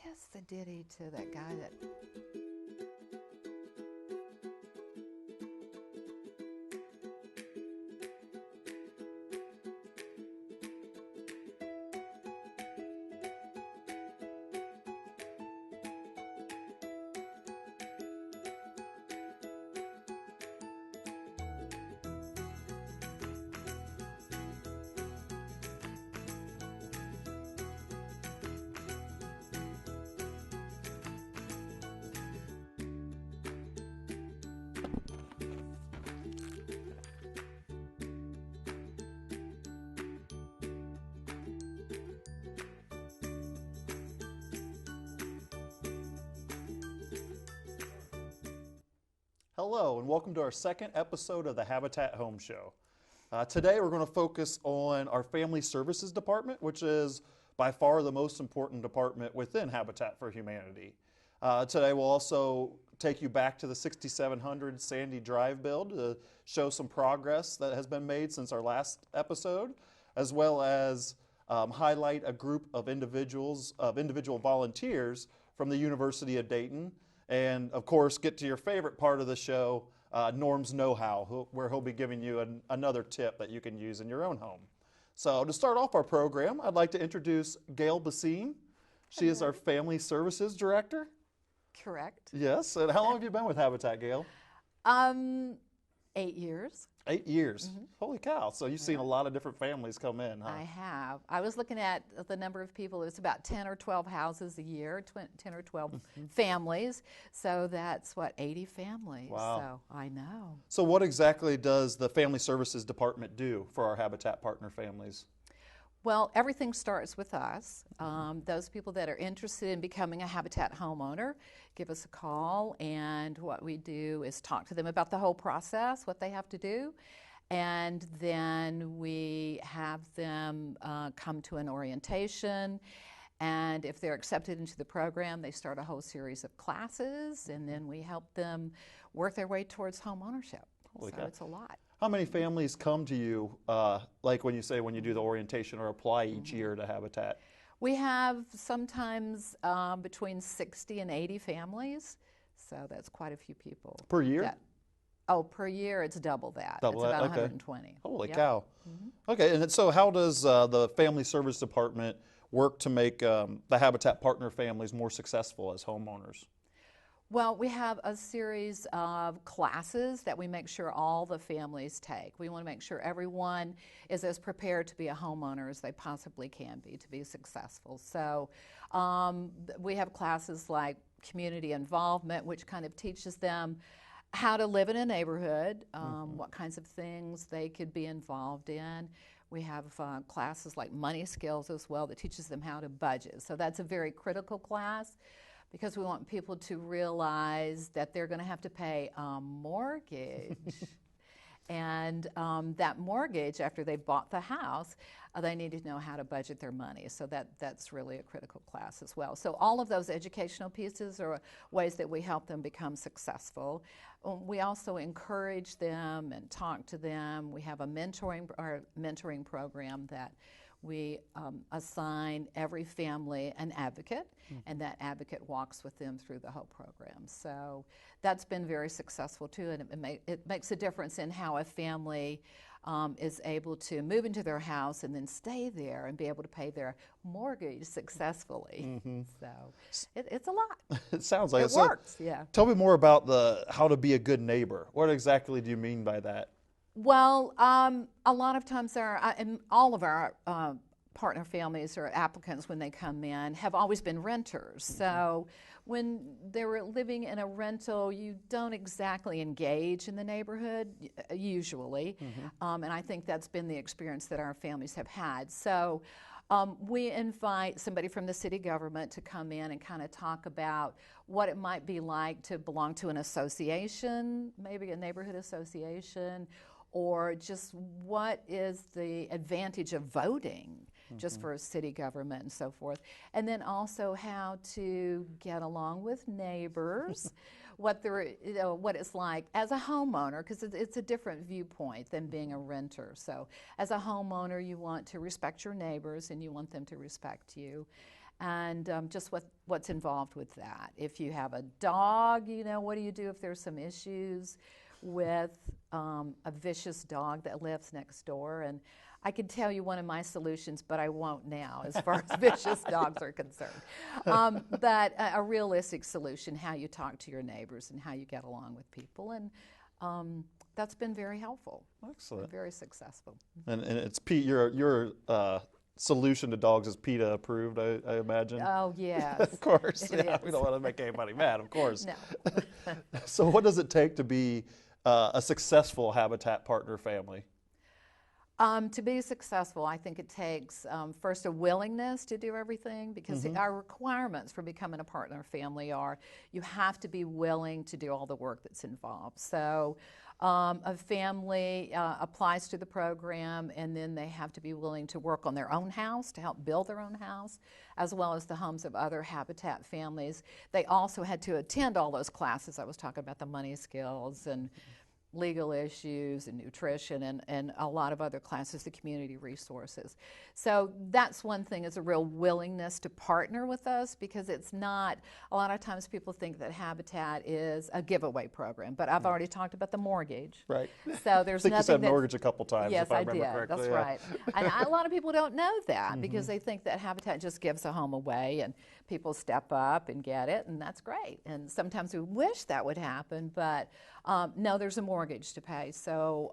guess the ditty to that guy that. Hello, and welcome to our second episode of the Habitat Home Show. Today we're going to focus on our Family Services Department, which is by far the most important department within Habitat for Humanity. Today we'll also take you back to the 6700 Sandy Drive build to show some progress that has been made since our last episode, as well as highlight a group of individual volunteers from the University of Dayton. And, of course, get to your favorite part of the show, Norm's Know-How, where he'll be giving you another tip that you can use in your own home. So to start off our program, I'd like to introduce Gail Basine. She is our Family Services Director. Correct. Yes. And how long have you been with Habitat, Gail? 8 years. 8 years. Mm-hmm. Holy cow. So you've seen a lot of different families come in, huh? I have. I was looking at the number of people. It's about 10 or 12 houses a year, 10 or 12 families. So that's, 80 families. Wow. So I know. So what exactly does the Family Services Department do for our Habitat partner families? Well, everything starts with us. Those people that are interested in becoming a Habitat homeowner, give us a call, and what we do is talk to them about the whole process, what they have to do, and then we have them come to an orientation, and if they're accepted into the program, they start a whole series of classes, and then we help them work their way towards home ownership. Holy so cow. It's a lot. How many families come to you, like when you do the orientation or apply each year to Habitat? We have sometimes between 60 and 80 families, so that's quite a few people. Per year? Per year it's double that. Double it's that? about Okay. 120. Holy Yep. cow. Mm-hmm. Okay, and so how does the Family Service Department work to make the Habitat partner families more successful as homeowners? Well, we have a series of classes that we make sure all the families take. We want to make sure everyone is as prepared to be a homeowner as they possibly can be to be successful. So we have classes like community involvement, which kind of teaches them how to live in a neighborhood, what kinds of things they could be involved in. We have classes like money skills as well that teaches them how to budget. So that's a very critical class, because we want people to realize that they're going to have to pay a mortgage. And that mortgage, after they've bought the house, they need to know how to budget their money. So that's really a critical class as well. So all of those educational pieces are ways that we help them become successful. We also encourage them and talk to them. We have a mentoring program that we assign every family an advocate, and that advocate walks with them through the whole program. So that's been very successful too, and it makes a difference in how a family is able to move into their house and then stay there and be able to pay their mortgage successfully. So it's a lot. It sounds like it works. Yeah. Tell me more about how to be a good neighbor. What exactly do you mean by that? Well, a lot of times and all of our partner families or applicants, when they come in, have always been renters. So when they were living in a rental, you don't exactly engage in the neighborhood, usually. And I think that's been the experience that our families have had. So we invite somebody from the city government to come in and kind of talk about what it might be like to belong to an association, maybe a neighborhood association, or just what is the advantage of voting just for a city government and so forth. And then also how to get along with neighbors, what it's like as a homeowner, because it's a different viewpoint than being a renter. So as a homeowner, you want to respect your neighbors and you want them to respect you. and just what's involved with that. If you have a dog, what do you do if there's some issues with a vicious dog that lives next door? And I could tell you one of my solutions, but I won't now as far as vicious dogs are concerned. But a realistic solution, how you talk to your neighbors and how you get along with people. And that's been very helpful. Excellent. Very successful. And it's Pete, your solution to dogs is PETA approved, I imagine? Oh, yes. Of course. It Yeah, is. we don't want to make anybody mad, of course. No. So what does it take to be a successful Habitat partner family? To be successful, I think it takes, first, a willingness to do everything, because our requirements for becoming a partner family are you have to be willing to do all the work that's involved. So a family applies to the program, and then they have to be willing to work on their own house, to help build their own house, as well as the homes of other Habitat families. They also had to attend all those classes. I was talking about the money skills and legal issues and nutrition and a lot of other classes, the community resources. So that's one thing, is a real willingness to partner with us, because it's not, a lot of times people think that Habitat is a giveaway program, but I've already talked about the mortgage. Right. So there's I think you said nothing mortgage a couple times, yes, if I I remember did. correctly. That's Yeah. right. And a lot of people don't know that, because they think that Habitat just gives a home away and people step up and get it, and that's great. And sometimes we wish that would happen, but no, there's a mortgage to pay. So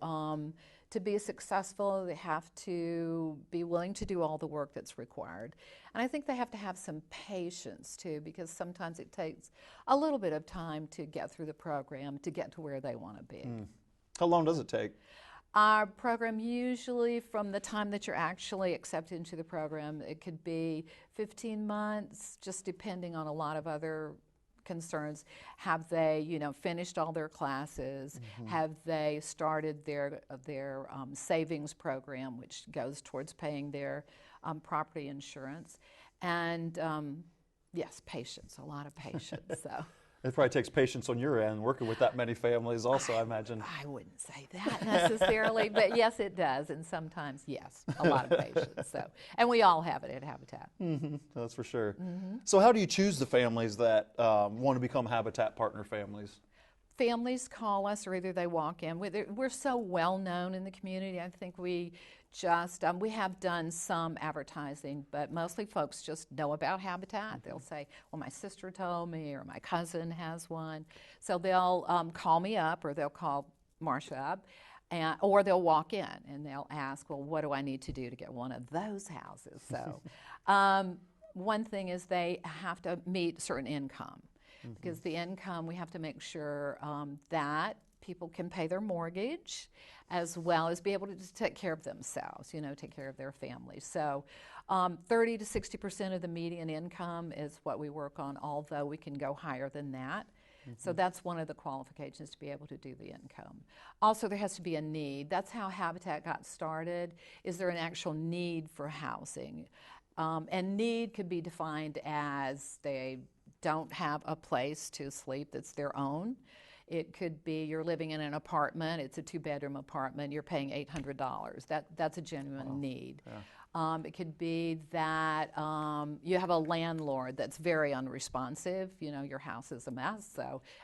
to be successful, they have to be willing to do all the work that's required. And I think they have to have some patience too, because sometimes it takes a little bit of time to get through the program to get to where they want to be. How long does it take? Our program, usually from the time that you're actually accepted into the program, it could be 15 months, just depending on a lot of other concerns. Have they, finished all their classes? Have they started their savings program, which goes towards paying their property insurance? And yes, patience, a lot of patience. So. It probably takes patience on your end, working with that many families also, I imagine. I wouldn't say that necessarily, but yes, it does. And sometimes, yes, a lot of patience. So, and we all have it at Habitat. That's for sure. So how do you choose the families that want to become Habitat partner families? Families call us, or either they walk in. We're so well known in the community. I think we just, we have done some advertising, but mostly folks just know about Habitat. They'll say, well, my sister told me, or my cousin has one. So they'll call me up, or they'll call Marsha up, or they'll walk in and they'll ask, well, what do I need to do to get one of those houses? So one thing is they have to meet certain income, because the income, we have to make sure that people can pay their mortgage, as well as be able to just take care of themselves, take care of their families. So 30 to 60% of the median income is what we work on, although we can go higher than that. So that's one of the qualifications, to be able to do the income. Also, there has to be a need. That's how Habitat got started. Is there an actual need for housing? And need could be defined as they don't have a place to sleep that's their own. It could be you're living in an apartment, it's a 2-bedroom apartment, you're paying $800. That's a genuine need. Yeah. It could be that you have a landlord that's very unresponsive. Your house is a mess,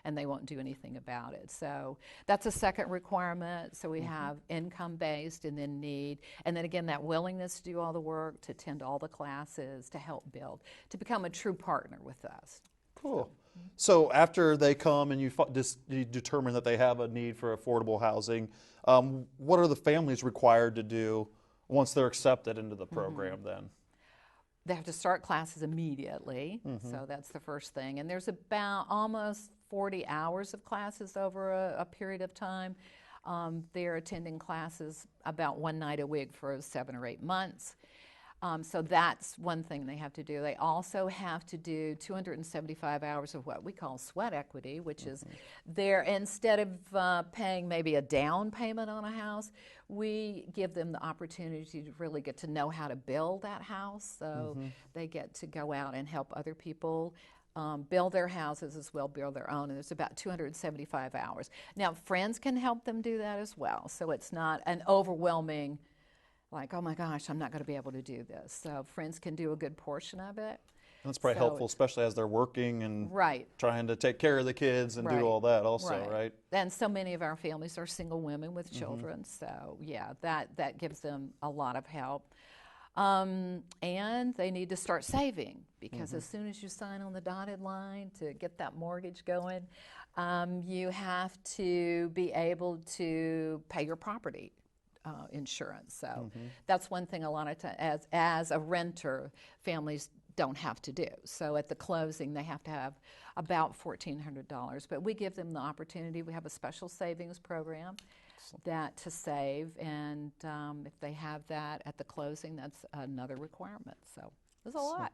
and they won't do anything about it. So that's a second requirement. So we have income-based, and then need, and then again that willingness to do all the work, to attend all the classes, to help build, to become a true partner with us. Cool. So after they come and you determine that they have a need for affordable housing, what are the families required to do once they're accepted into the program then? They have to start classes immediately, so that's the first thing. And there's about almost 40 hours of classes over a period of time. They're attending classes about one night a week for 7 or 8 months. So that's one thing they have to do. They also have to do 275 hours of what we call sweat equity, which is there, instead of paying maybe a down payment on a house, we give them the opportunity to really get to know how to build that house. So they get to go out and help other people build their houses as well, build their own, and there's about 275 hours. Now, friends can help them do that as well, so it's not an overwhelming, like, oh my gosh, I'm not going to be able to do this. So friends can do a good portion of it. That's probably helpful, especially as they're working and Right. trying to take care of the kids and do all that also, right? And so many of our families are single women with children, so yeah, that gives them a lot of help. And they need to start saving, because as soon as you sign on the dotted line to get that mortgage going, you have to be able to pay your property insurance. So that's one thing a lot of times, as a renter, families don't have to do. So at the closing, they have to have about $1,400. But we give them the opportunity. We have a special savings program that to save, and if they have that at the closing, that's another requirement. So there's a lot.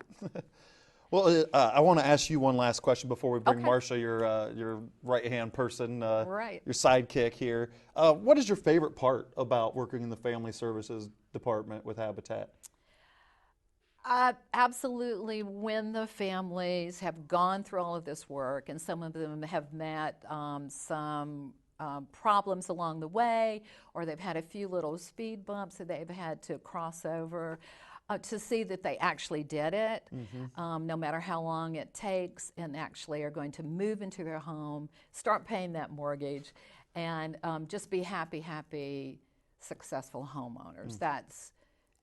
Well, I want to ask you one last question before we bring Marsha, your right-hand person, your sidekick here. What is your favorite part about working in the Family Services Department with Habitat? Absolutely, when the families have gone through all of this work, and some of them have met some problems along the way, or they've had a few little speed bumps that they've had to cross over, to see that they actually did it, no matter how long it takes, and actually are going to move into their home, start paying that mortgage, and just be happy, successful homeowners. That's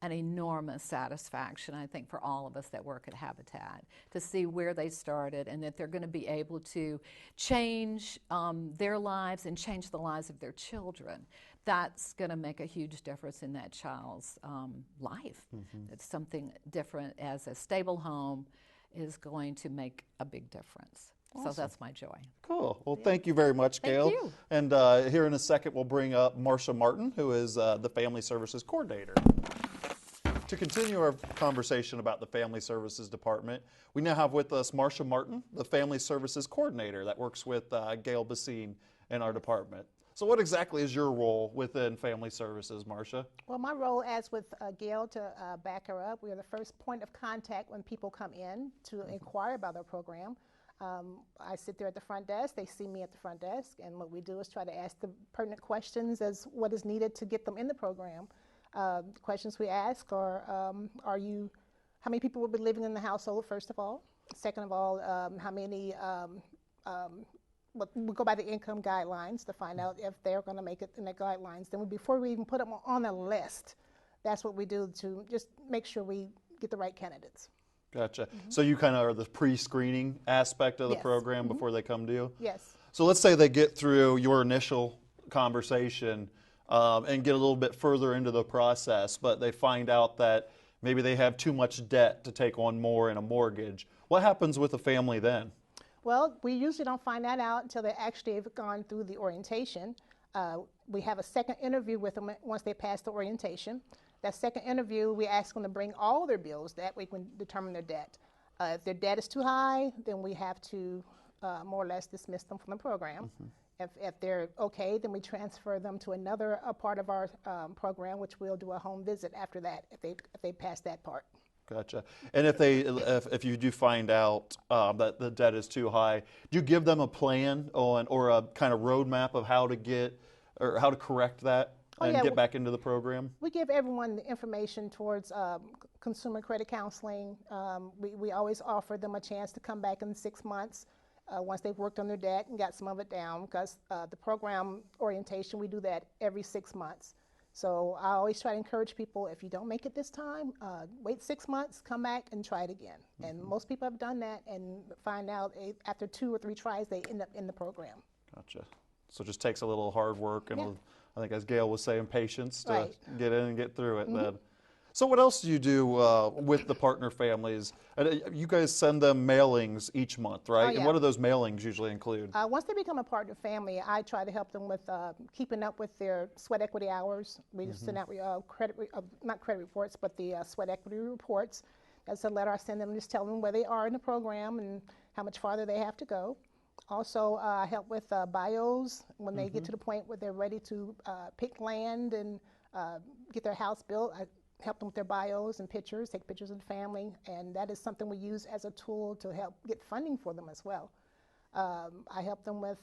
an enormous satisfaction, I think, for all of us that work at Habitat, to see where they started and that they're going to be able to change their lives and change the lives of their children. That's going to make a huge difference in that child's life. It's something different, as a stable home is going to make a big difference. Awesome. So that's my joy. Cool. Well, thank you very much, Gail. Thank you. And here in a second, we'll bring up Marsha Martin, who is the Family Services Coordinator. To continue our conversation about the Family Services Department, we now have with us Marsha Martin, the Family Services Coordinator that works with Gail Basine in our department. So what exactly is your role within Family Services, Marsha? Well, my role, as with Gail, to back her up, we are the first point of contact when people come in to inquire about our program. I sit there at the front desk, they see me at the front desk, and what we do is try to ask the pertinent questions as what is needed to get them in the program. Questions we ask are, how many people will be living in the household, first of all? Second of all, how many, we'll go by the income guidelines to find out if they're going to make it in the guidelines. Then before we even put them on a list, that's what we do to just make sure we get the right candidates. Gotcha. So you kind of are the pre-screening aspect of the program before they come to you? Yes. So let's say they get through your initial conversation and get a little bit further into the process, but they find out that maybe they have too much debt to take on more in a mortgage. What happens with a family then? Well, we usually don't find that out until they actually have gone through the orientation. We have a second interview with them once they pass the orientation. That second interview, we ask them to bring all their bills. That we can determine their debt. If their debt is too high, then we have to more or less dismiss them from the program. If they're okay, then we transfer them to another part of our program, which we'll do a home visit after that if they pass that part. Gotcha. And if you do find out that the debt is too high, do you give them a plan or a kind of roadmap of how to correct that and get back into the program? We give everyone the information towards consumer credit counseling. We always offer them a chance to come back in 6 months. Once they've worked on their debt and got some of it down, because the program orientation, we do that every 6 months. So I always try to encourage people, if you don't make it this time, wait 6 months, come back and try it again. And most people have done that and find out after 2 or 3 tries, they end up in the program. Gotcha. So it just takes a little hard work and I think, as Gail was saying, patience to get in and get through it then. So what else do you do with the partner families? You guys send them mailings each month, right? Oh, yeah. And what do those mailings usually include? Once they become a partner family, I try to help them with keeping up with their sweat equity hours. We just send out not credit reports, but the sweat equity reports. That's a letter I send them, just telling them where they are in the program and how much farther they have to go. Also, I help with bios when they get to the point where they're ready to pick land and get their house built. I help them with their bios and pictures, take pictures of the family, and that is something we use as a tool to help get funding for them as well. I help them with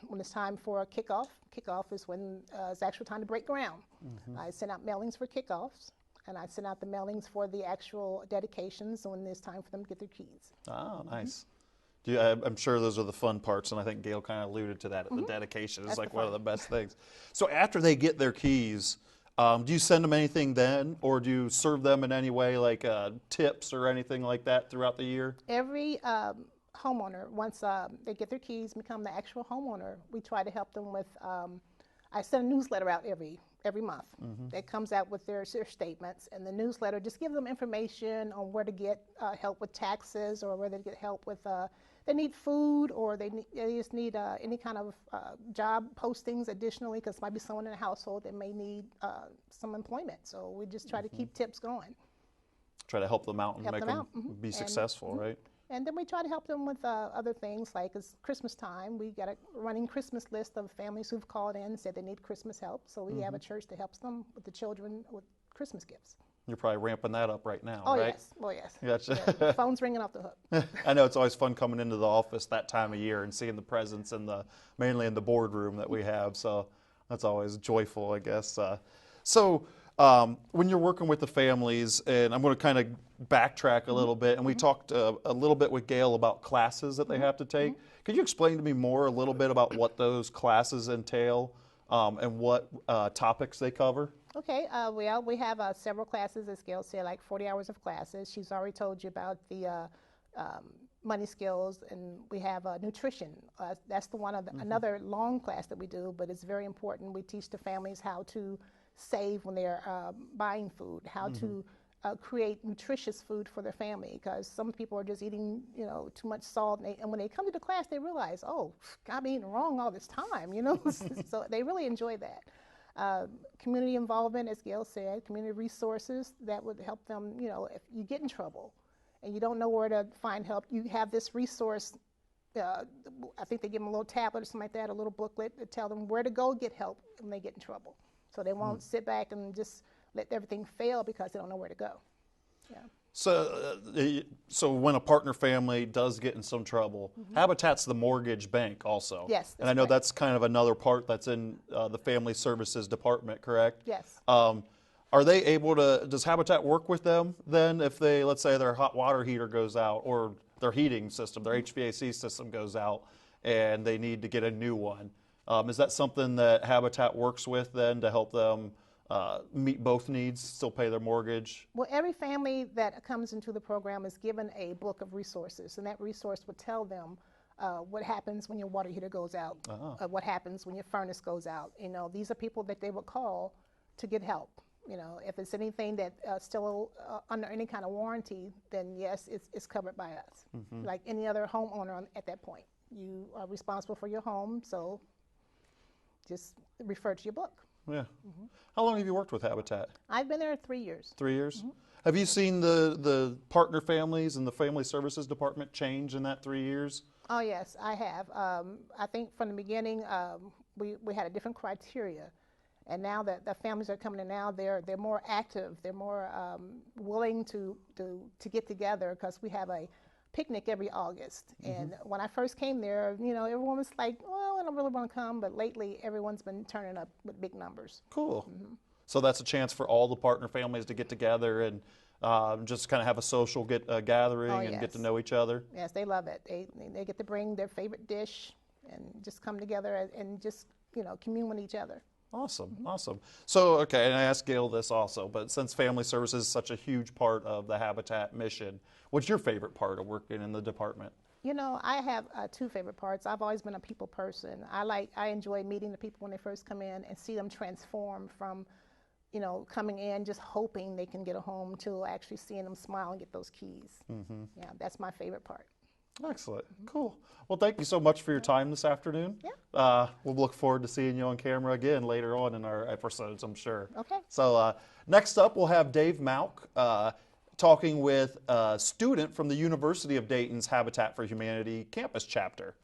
when it's time for a kickoff. Kickoff is when it's actual time to break ground. I send out mailings for kickoffs. and I send out the mailings for the actual dedications when it's time for them to get their keys. Oh, nice. I'm sure those are the fun parts, and I think Gail kind of alluded to that. The dedication is like one of the best things. So after they get their keys, do you send them anything then, or do you serve them in any way, like tips or anything like that throughout the year? Every homeowner, once they get their keys and become the actual homeowner, we try to help them with, I send a newsletter out every month that comes out with their statements, and the newsletter just gives them information on where to get help with taxes, or where they get help with they need food, or they just need any kind of job postings additionally, because might be someone in the household that may need some employment. So we just try to keep tips going. Try to help them out and make them be successful, right? And then we try to help them with other things, like it's Christmas time. We got a running Christmas list of families who've called in and said they need Christmas help. So we have a church that helps them with the children with Christmas gifts. You're probably ramping that up right now, Oh, right? yes. Oh, yes. Gotcha. Yeah, phone's ringing off the hook. I know it's always fun coming into the office that time of year and seeing the presence in mainly in the boardroom that we have. So that's always joyful, I guess. When you're working with the families, and I'm going to kind of backtrack a little bit, and we talked a little bit with Gail about classes that they have to take. Could you explain to me more a little bit about what those classes entail and what topics they cover? Okay, well, we have several classes, as Gail said, like 40 hours of classes. She's already told you about the money skills, and we have nutrition. That's the one of another long class that we do, but it's very important. We teach the families how to save when they're buying food, how to create nutritious food for their family, because some people are just eating, too much salt, and when they come to the class, they realize, oh, I've been eating wrong all this time, So they really enjoy that. Community involvement, as Gail said, community resources that would help them, if you get in trouble and you don't know where to find help, you have this resource. I think they give them a little tablet or something like that, a little booklet to tell them where to go get help when they get in trouble. So they won't sit back and just let everything fail because they don't know where to go. Yeah. So when a partner family does get in some trouble, Habitat's the mortgage bank also. Yes. And I know that's kind of another part that's in the Family Services Department, correct? Yes. Are they able to, does Habitat work with them then if they, let's say their hot water heater goes out, or their heating system, their HVAC system goes out, and they need to get a new one? Is that something that Habitat works with then to help them meet both needs, still pay their mortgage? Well, every family that comes into the program is given a book of resources, and that resource would tell them what happens when your water heater goes out, what happens when your furnace goes out. These are people that they would call to get help. If it's anything that still under any kind of warranty, then yes, it's covered by us. Like any other homeowner at that point. You are responsible for your home, so just refer to your book. Yeah. How long have you worked with Habitat? I've been there 3 years. 3 years? Have you seen the partner families and the Family Services Department change in that 3 years? Oh, yes, I have. I think from the beginning, we had a different criteria. And now that the families are coming in now, they're more active. They're more willing to get together, because we have a picnic every August. And when I first came there, everyone was like, well, I don't really want to come. But lately, everyone's been turning up with big numbers. Cool. So that's a chance for all the partner families to get together and just kind of have a social gathering and get to know each other. Yes, they love it. They get to bring their favorite dish and just come together and just, commune with each other. Awesome, awesome. So, okay, and I asked Gail this also, but since Family Services is such a huge part of the Habitat mission, what's your favorite part of working in the department? I have two favorite parts. I've always been a people person. I enjoy meeting the people when they first come in and see them transform from, coming in just hoping they can get a home to actually seeing them smile and get those keys. Yeah, that's my favorite part. Excellent. Cool. Well, thank you so much for your time this afternoon. Yeah. We'll look forward to seeing you on camera again later on in our episodes, I'm sure. Okay. So next up, we'll have Dave Malk talking with a student from the University of Dayton's Habitat for Humanity campus chapter.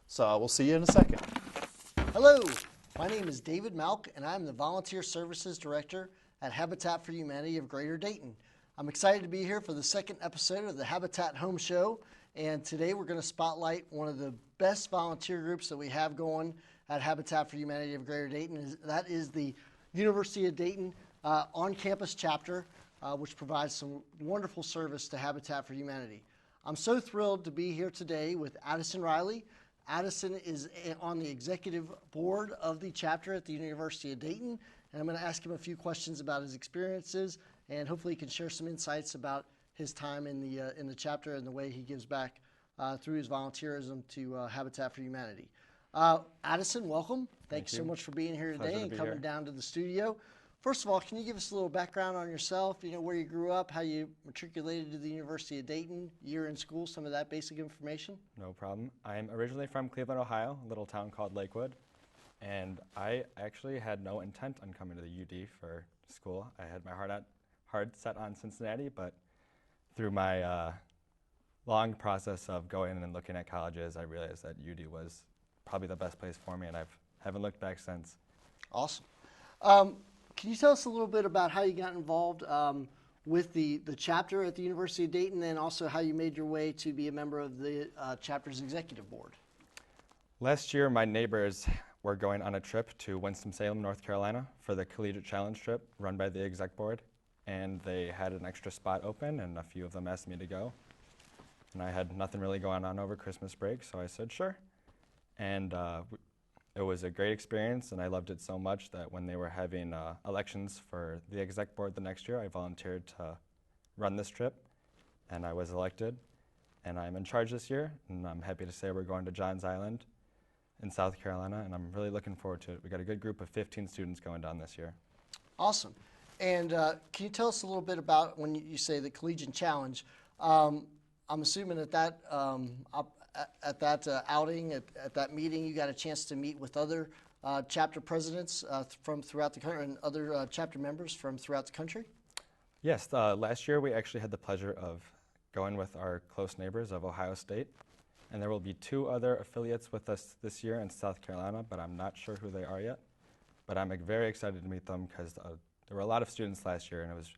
So we'll see you in a second. Hello, my name is David Malk, and I'm the Volunteer Services Director at Habitat for Humanity of Greater Dayton. I'm excited to be here for the second episode of the Habitat Home Show. And today we're going to spotlight one of the best volunteer groups that we have going at Habitat for Humanity of Greater Dayton. That is the University of Dayton on-campus chapter. which provides some wonderful service to Habitat for Humanity. I'm so thrilled to be here today with Addison Riley. Addison is on the executive board of the chapter at the University of Dayton, and I'm going to ask him a few questions about his experiences, and hopefully he can share some insights about his time in the chapter and the way he gives back through his volunteerism to Habitat for Humanity. Addison, welcome. Thank you so much for being here today and coming down to the studio. First of all, can you give us a little background on yourself, where you grew up, how you matriculated to the University of Dayton, year in school, some of that basic information? No problem. I'm originally from Cleveland, Ohio, a little town called Lakewood, and I actually had no intent on coming to the UD for school. I had my heart set on Cincinnati, but through my long process of going and looking at colleges, I realized that UD was probably the best place for me, and I haven't looked back since. Awesome. Can you tell us a little bit about how you got involved with the chapter at the University of Dayton, and also how you made your way to be a member of the chapter's executive board? Last year, my neighbors were going on a trip to Winston-Salem, North Carolina for the Collegiate Challenge trip run by the exec board, and they had an extra spot open, and a few of them asked me to go. And I had nothing really going on over Christmas break, so I said sure. And it was a great experience, and I loved it so much that when they were having elections for the exec board the next year, I volunteered to run this trip, and I was elected. And I'm in charge this year, and I'm happy to say we're going to Johns Island in South Carolina, and I'm really looking forward to it. We got a good group of 15 students going down this year. Awesome. And can you tell us a little bit about when you say the Collegiate Challenge? I'm assuming that at that outing, at that meeting, you got a chance to meet with other chapter presidents from throughout the country and other chapter members from throughout the country? Yes, last year we actually had the pleasure of going with our close neighbors of Ohio State, and there will be 2 other affiliates with us this year in South Carolina, but I'm not sure who they are yet. But I'm very excited to meet them because there were a lot of students last year, and it was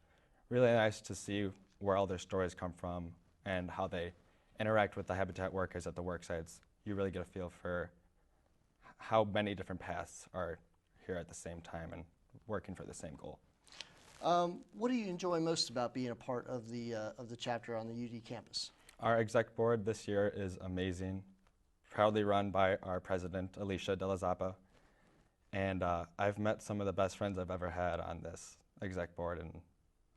really nice to see where all their stories come from and how they interact with the Habitat workers at the work sites. You really get a feel for how many different paths are here at the same time and working for the same goal. What do you enjoy most about being a part of the chapter on the UD campus? Our exec board this year is amazing, proudly run by our president, Alicia De La Zappa. And I've met some of the best friends I've ever had on this exec board, and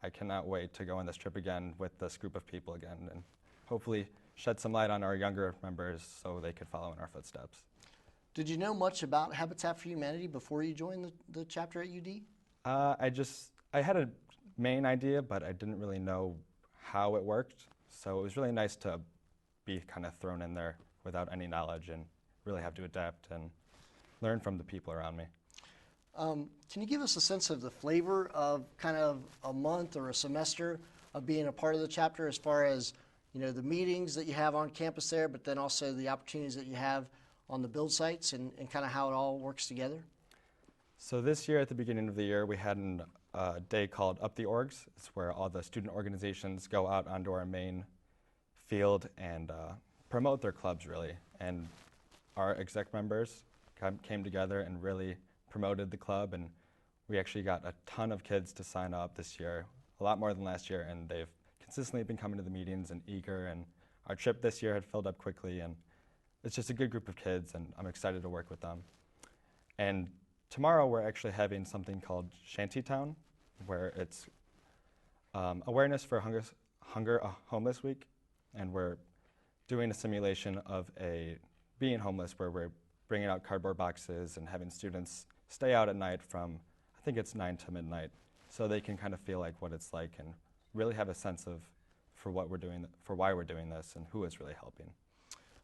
I cannot wait to go on this trip again with this group of people again, and hopefully shed some light on our younger members so they could follow in our footsteps. Did you know much about Habitat for Humanity before you joined the chapter at UD? I had a main idea, but I didn't really know how it worked. So it was really nice to be kind of thrown in there without any knowledge and really have to adapt and learn from the people around me. Can you give us a sense of the flavor of kind of a month or a semester of being a part of the chapter, as far as the meetings that you have on campus there, but then also the opportunities that you have on the build sites and kind of how it all works together? So this year, at the beginning of the year, we had a day called Up the Orgs. It's where all the student organizations go out onto our main field and promote their clubs, really. And our exec members came together and really promoted the club, and we actually got a ton of kids to sign up this year, a lot more than last year, and they've consistently been coming to the meetings and eager, and our trip this year had filled up quickly, and it's just a good group of kids, and I'm excited to work with them. And tomorrow we're actually having something called Shantytown, where it's awareness for Hunger Homeless Week, and we're doing a simulation of being homeless, where we're bringing out cardboard boxes and having students stay out at night from, I think it's 9 to midnight, so they can kind of feel like what it's like and really have a sense of for why we're doing this and who is really helping.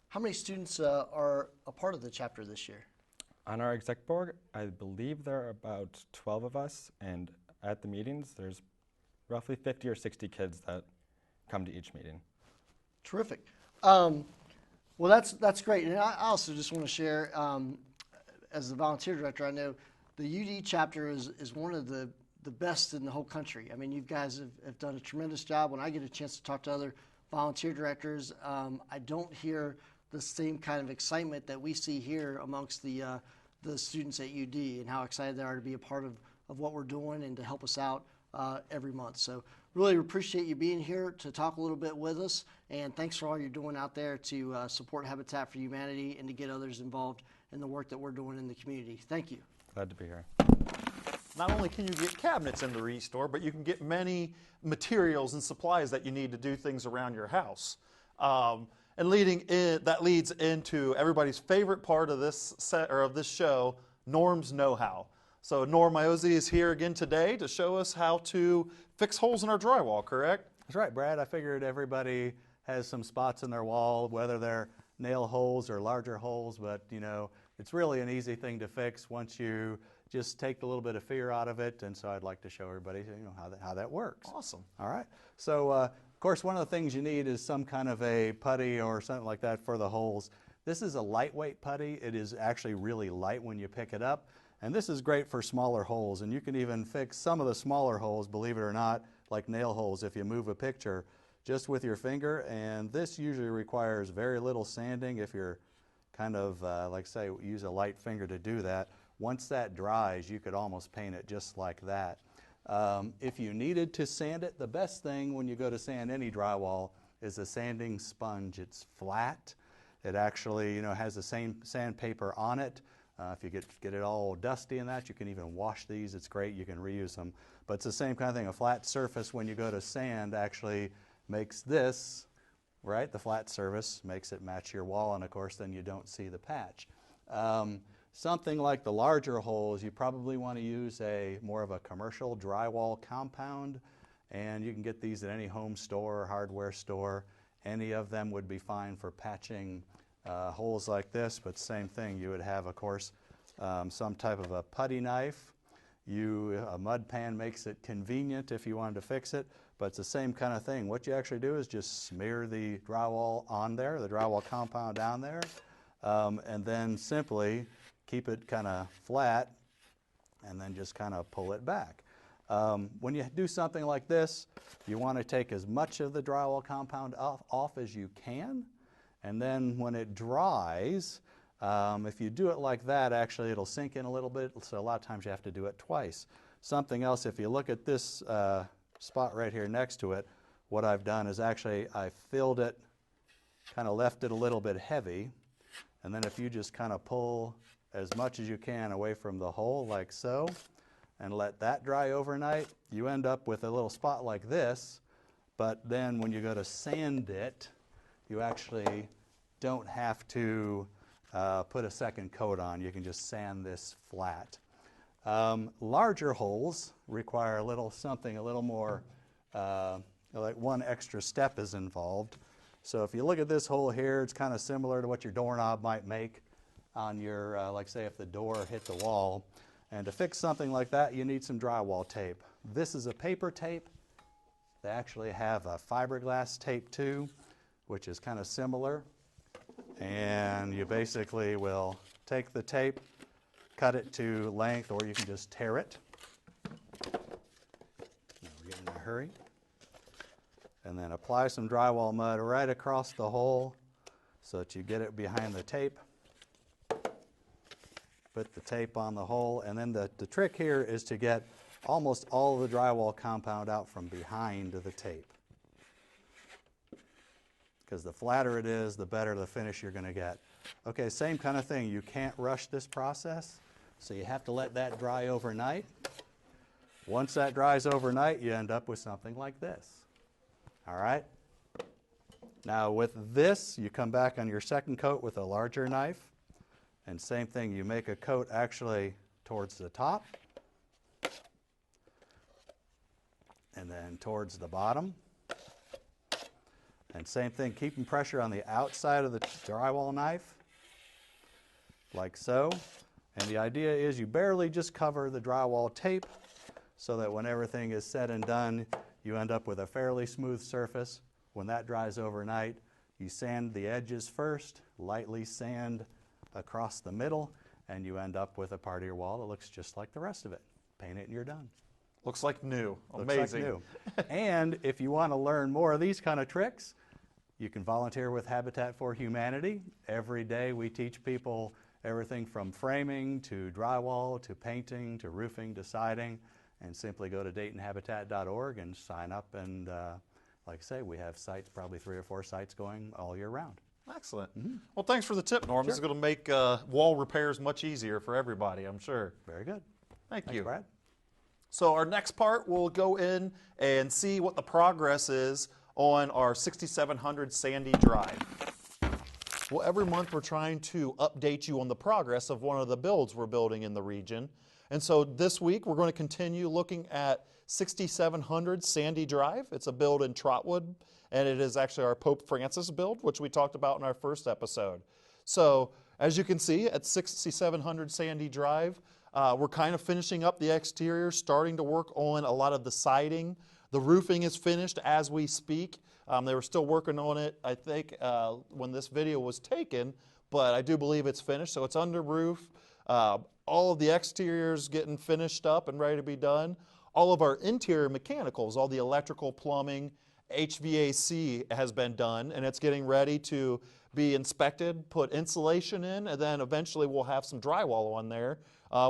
How many students are a part of the chapter this year? On our exec board, I believe there are about 12 of us, and at the meetings, there's roughly 50 or 60 kids that come to each meeting. Terrific. Well, that's great. And I also just want to share, as the volunteer director, I know the UD chapter is one of the best in the whole country. I mean, you guys have done a tremendous job. When I get a chance to talk to other volunteer directors, I don't hear the same kind of excitement that we see here amongst the students at UD, and how excited they are to be a part of what we're doing and to help us out every month. So really appreciate you being here to talk a little bit with us, and thanks for all you're doing out there to support Habitat for Humanity and to get others involved in the work that we're doing in the community. Thank you. Glad to be here. Not only can you get cabinets in the Restore, but you can get many materials and supplies that you need to do things around your house. And that leads into everybody's favorite part of this show, Norm's Know-How. So Norm Iozzi is here again today to show us how to fix holes in our drywall, correct? That's right, Brad. I figured everybody has some spots in their wall, whether they're nail holes or larger holes, but it's really an easy thing to fix once you just take a little bit of fear out of it. And so I'd like to show everybody how that works. Awesome. All right. So of course, one of the things you need is some kind of a putty or something like that for the holes. This is a lightweight putty. It is actually really light when you pick it up. And this is great for smaller holes. And you can even fix some of the smaller holes, believe it or not, like nail holes, if you move a picture just with your finger. And this usually requires very little sanding if you're kind of, like say, use a light finger to do that. Once that dries, you could almost paint it just like that. If you needed to sand it, the best thing when you go to sand any drywall is a sanding sponge. It's flat. It actually, has the same sandpaper on it. If you get it all dusty in that, you can even wash these. It's great. You can reuse them. But it's the same kind of thing. A flat surface when you go to sand actually makes this, right? The flat surface makes it match your wall, and of course then you don't see the patch. Something like the larger holes, you probably want to use more of a commercial drywall compound, and you can get these at any home store or hardware store. Any of them would be fine for patching holes like this, but same thing, you would have, of course, some type of a putty knife. A mud pan makes it convenient if you wanted to fix it, but it's the same kind of thing. What you actually do is just smear the drywall on there, the drywall compound down there, and then simply keep it kind of flat and then just kind of pull it back. When you do something like this, you want to take as much of the drywall compound off as you can, and then when it dries, if you do it like that, actually it'll sink in a little bit, so a lot of times you have to do it twice. Something else, if you look at this spot right here next to it, what I've done is actually I filled it, kind of left it a little bit heavy, and then if you just kind of pull as much as you can away from the hole like so, and let that dry overnight, you end up with a little spot like this, but then when you go to sand it, you actually don't have to put a second coat on. You can just sand this flat. Larger holes require something a little more, like one extra step is involved. So if you look at this hole here, it's kind of similar to what your doorknob might make on your, like say if the door hit the wall. And to fix something like that, you need some drywall tape. This is a paper tape. They actually have a fiberglass tape too, which is kind of similar. And you basically will take the tape, cut it to length, or you can just tear it. Now we're getting in a hurry. And then apply some drywall mud right across the hole so that you get it behind the tape. Put the tape on the hole, and then the trick here is to get almost all of the drywall compound out from behind the tape. Because the flatter it is, the better the finish you're going to get. Okay, same kind of thing. You can't rush this process, so you have to let that dry overnight. Once that dries overnight, you end up with something like this. All right? Now with this, you come back on your second coat with a larger knife. And same thing, you make a coat actually towards the top and then towards the bottom. And same thing, keeping pressure on the outside of the drywall knife, like so. And the idea is you barely just cover the drywall tape so that when everything is said and done, you end up with a fairly smooth surface. When that dries overnight, you sand the edges first, lightly sand across the middle, and you end up with a part of your wall that looks just like the rest of it. Paint it and you're done. Looks like new. Looks Amazing. like new. And if you want to learn more of these kind of tricks, you can volunteer with Habitat for Humanity. Every day we teach people everything from framing to drywall to painting to roofing to siding. and simply go to DaytonHabitat.org and sign up. And like I say, we have sites, probably 3 or 4 sites going all year round. Excellent. Well, thanks for the tip, Norm. This is going to make wall repairs much easier for everybody, I'm sure. Very good. Thanks, you, Brad. So our next part, we'll go in and see what the progress is on our 6700 Sandy Drive. Well, every month we're trying to update you on the progress of one of the builds we're building in the region. And so this week we're going to continue looking at 6700 Sandy Drive. It's a build in Trotwood, and it is actually our Pope Francis build, which we talked about in our first episode. So as you can see at 6700 Sandy Drive, we're kind of finishing up the exterior, starting to work on a lot of the siding. The roofing is finished as we speak. They were still working on it, I think, when this video was taken, but I do believe it's finished. So it's under roof. All of the exteriors getting finished up and ready to be done. All of our interior mechanicals, all the electrical, plumbing, HVAC has been done, and it's getting ready to be inspected, put insulation in, and then eventually we'll have some drywall on there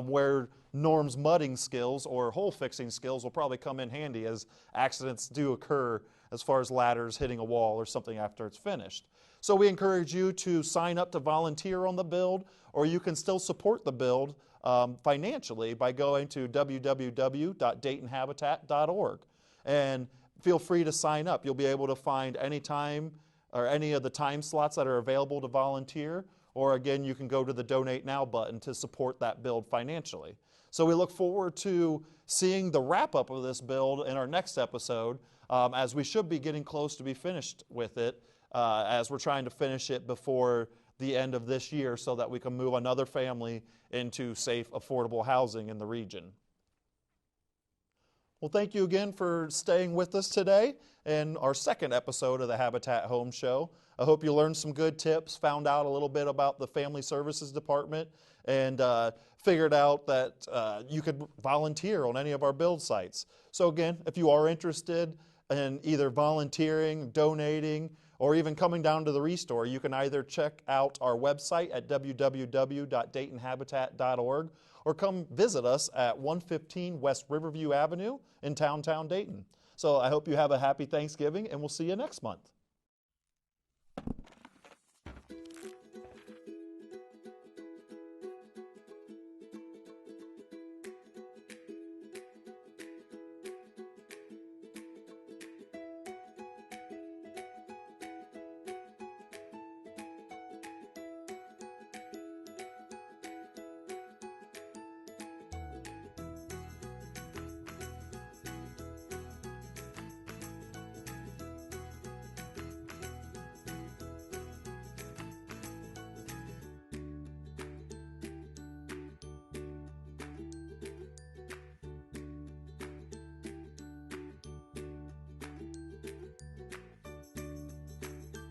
where Norm's mudding skills or hole fixing skills will probably come in handy, as accidents do occur as far as ladders hitting a wall or something after it's finished. So we encourage you to sign up to volunteer on the build, or you can still support the build financially by going to www.daytonhabitat.org. And feel free to sign up. You'll be able to find any time or any of the time slots that are available to volunteer, or again, you can go to the Donate Now button to support that build financially. So we look forward to seeing the wrap-up of this build in our next episode, as we should be getting close to be finished with it, as we're trying to finish it before the end of this year so that we can move another family into safe, affordable housing in the region. Well, thank you again for staying with us today in our second episode of the Habitat Home Show. I hope you learned some good tips, found out a little bit about the Family Services Department, and figured out that you could volunteer on any of our build sites. So again, if you are interested in either volunteering, donating, or even coming down to the Restore, you can either check out our website at www.daytonhabitat.org or come visit us at 115 West Riverview Avenue in downtown Dayton. So I hope you have a happy Thanksgiving, and we'll see you next month.